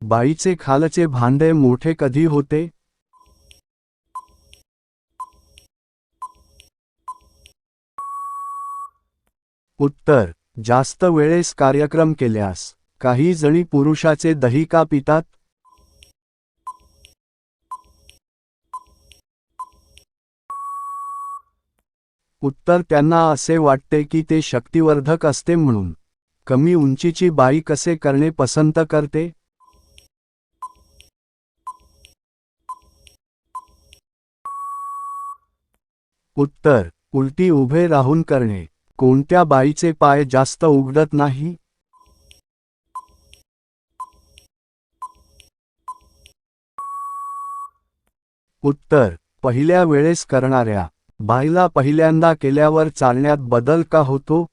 बाईचे खालचे भांडे मोठे कधी होते? उत्तर, जास्त वेळेस कार्यक्रम केल्यास. काही जणी पुरुषाचे दही का पितात? उत्तर, त्यांना असे वाटते की ते शक्तिवर्धक असते म्हणून. कमी उंचीची बाई कसे करणे पसंत करते? उत्तर, उलटी उभे राहून करणे. कोणत्या बाईचे पाय जास्त उघडत नाही? उत्तर, पहिल्या वेळेस करणाऱ्या बाईला पहिल्यांदा केल्यावर चालण्यात बदल का होतो?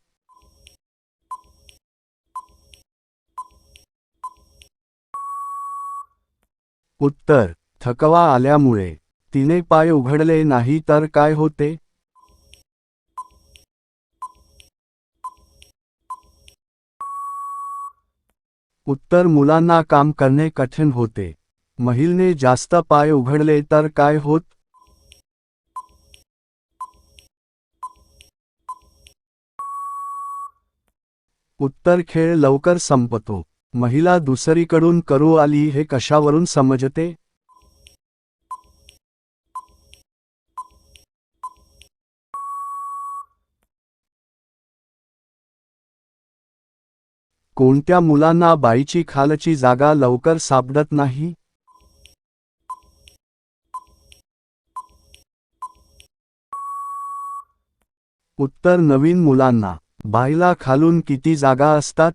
उत्तर, थकवा आल्यामुळे. तिने पाय उघडले नाही तर काय होते? उत्तर, मुलांना काम करणे कठीण होते. महिलेने जास्त पाय उघडले तर काय होत? उत्तर, खेळ लवकर संपतो. महिला दुसरीकडून करू आली हे कशावरून समजते? कोणत्या मुलांना बाईची खालची जागा लवकर सापडत नाही? उत्तर, नवीन मुलांना. बाईला खालून किती जागा असतात?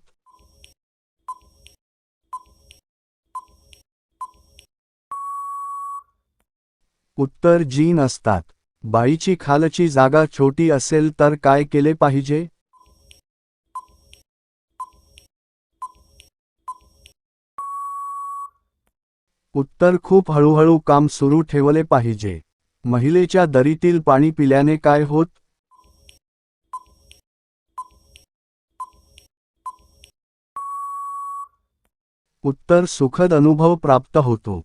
उत्तर, जीन असतात. बाईची खालची जागा छोटी असेल तर काय केले पाहिजे? उत्तर, खूप हळूहळू काम सुरू ठेवले पाहिजे. महिलेच्या दरीतील पाणी पिल्याने काय होत? उत्तर, सुखद अनुभव प्राप्त होतो.